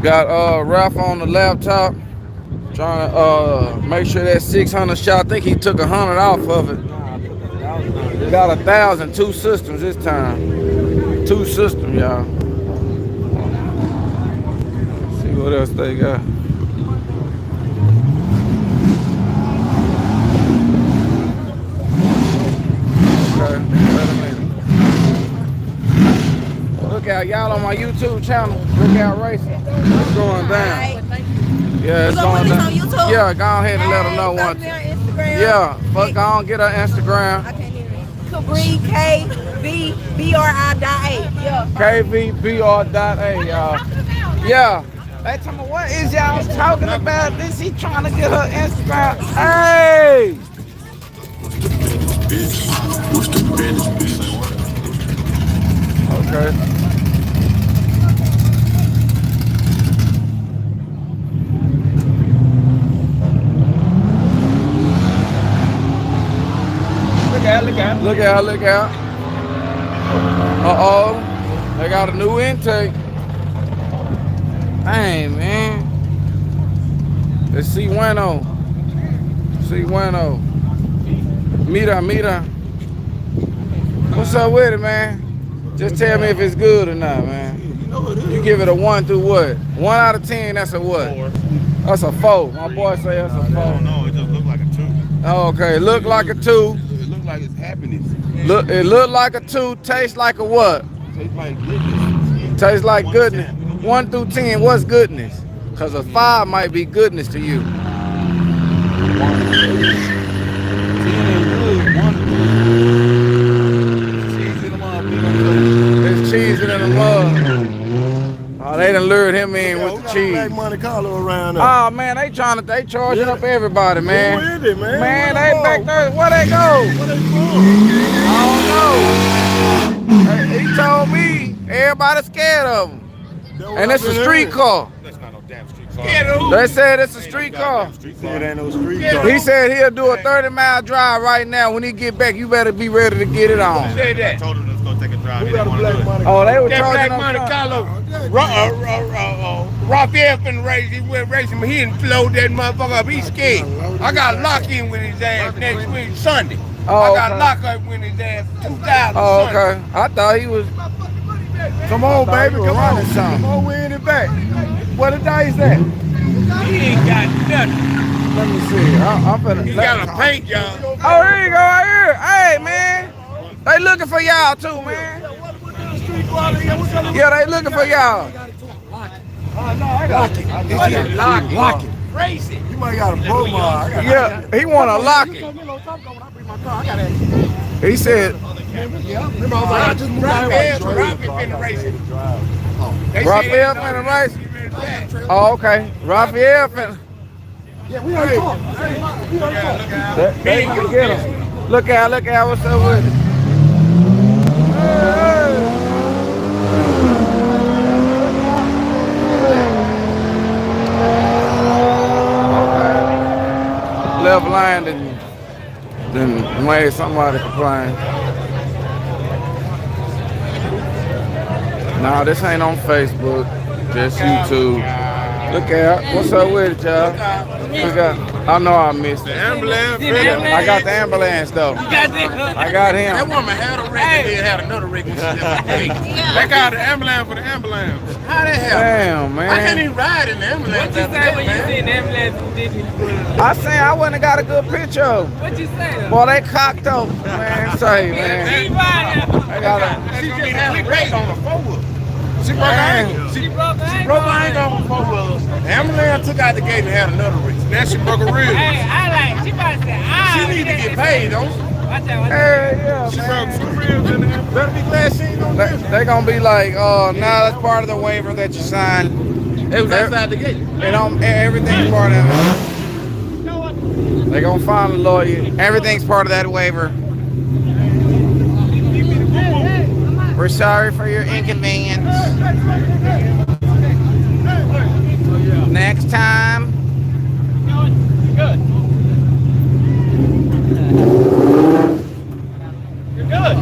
Got Ralph on the laptop. Trying to make sure that 600 shot. I think he took 100 off of it. Got 1,000, two systems this time. Two systems, y'all. See what else they got. Okay, wait a minute. Look out, y'all on my YouTube channel. Look out racing. It's going down. Yeah, it's going down. On YouTube? Yeah, go ahead and let them know one. Yeah, fuck on, get her Instagram. I can't hear it. Caprice, KVBRI.A. Yeah. KVBR.A, y'all. Yeah. They tell me, what is y'all talking about? This he trying to get her Instagram. Hey! What's the business, bitch? Okay. Look out. Uh-oh. They got a new intake. Dang, man. Let's see bueno. Mira. What's up with it, man? Just tell me if it's good or not, man. You give it a 1 through what? 1 out of 10, that's a what? 4. That's a 4. My boy say that's a 4. No, it just look like a 2. Oh, okay, look like a 2. It look like it's happiness. It look like a 2, taste like a what? Tastes like goodness. Tastes like goodness. 1 through 10, what's goodness? Because a 5 might be goodness to you. 10 ain't good. 1 cheese in the mud. There's cheese in the mud. Oh, they done lured him in with the cheese. Black Monte Carlo around there. Oh man, they charging up everybody, man. Who is it, man? Man, they back there. Where they go? Where they from? I don't know. He told me everybody's scared of him. And it's a street car. That's not no damn street car. They said it's a street car. It ain't no street car. He said he'll do a 30-mile drive right now. When he get back, you better be ready to get it on. Say that. I told him it's gonna take a drive. He Oh, they were charging Black Monte Carlo. Raptor finna race. He went racing, but he didn't float that motherfucker up. He's scared. I got locked in with his ass next week, Sunday. Oh, I got locked up with his ass 2000. Oh, okay. I thought he was. Come on, baby. Come on. Come on, we in it back. What the dice at? He ain't got nothing. Let me see. I'm finna. He got a paint job. Oh, here you go, right here. Hey, man. They looking for y'all, too, man. Yeah, they looking for y'all. Lock it. Race it. You might got a pro mod. Yeah, he want to lock it. He said. Raphael finna race. Oh, okay. Raphael finna. Yeah, we already talked. They can get him. Look out, what's up with it? Okay. Left line then made somebody complain. Nah, this ain't on Facebook, just YouTube. Look out. What's up with it, y'all? I know I missed it. Ambulance. I got the ambulance, though. I got him. That woman had a rig and then had another rig. They got the ambulance for the ambulance. How the hell? Damn, man. I can't even ride in the ambulance. What you say when you seen the ambulance? I say I wouldn't have got a good picture of him. What you say? Boy, they cocked up, man. Say, man. She just had a rig on the four-wheel. She broke her ankle. She broke her ankle on the four-wheel. The ambulance took out the gate and had another rig. Now she broke her ribs. Hey, she about to say, she need to get paid, don't she? Watch out. Hey, yeah, She man. broke 2 ribs in there. Better be glad she ain't on this. They gonna be like, nah, that's part of the waiver that you signed. It was outside the gate. Everything's part of it. They gonna find a lawyer. Everything's part of that waiver. We're sorry for your inconvenience. Next time. Good. You're good.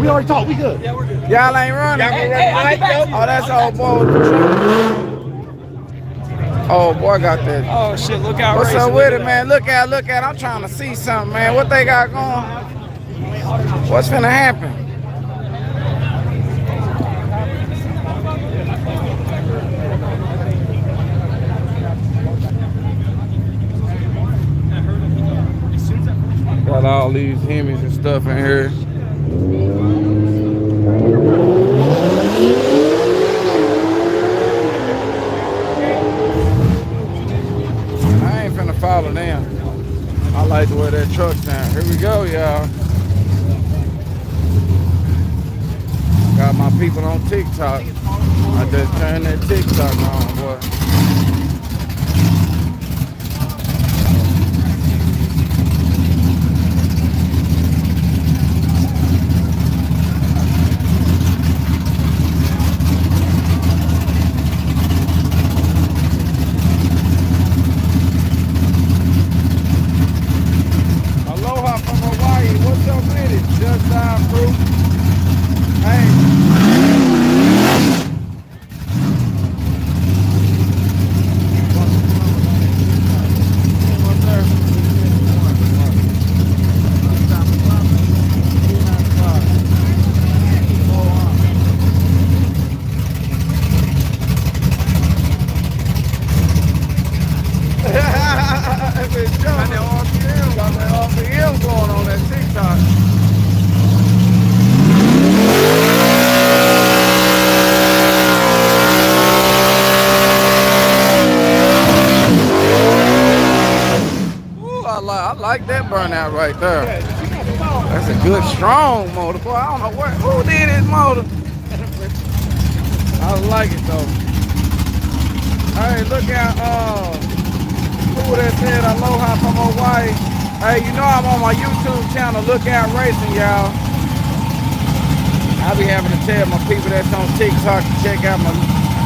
We already talked. We good. Y'all ain't running. Oh, that's old boy with the truck. Oh boy, got that. Oh shit! Look out! What's up with it, man? Look at. I'm trying to see something, man. What they got going? What's finna happen? Got all these Hemis and stuff in here. I ain't finna follow them. I like the way that truck's down. Here we go, y'all. Got my people on TikTok. I just turned that TikTok on, boy. Aloha from Hawaii. What's up with it? Just dive through. Hey. Got that RPM going on that TikTok. Ooh, I like that burnout right there. That's a good strong motor, boy. I don't know who did this motor. I like it though. Hey, look at who that said aloha from Hawaii. Hey, you know I'm on my YouTube channel, Look Out Racing, y'all. I be having to tell my people that's on TikTok to check out my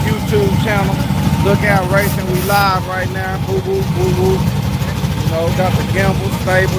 YouTube channel, Look Out Racing. We live right now. Boo boo, boo boo. You know, got the gimbal, stable,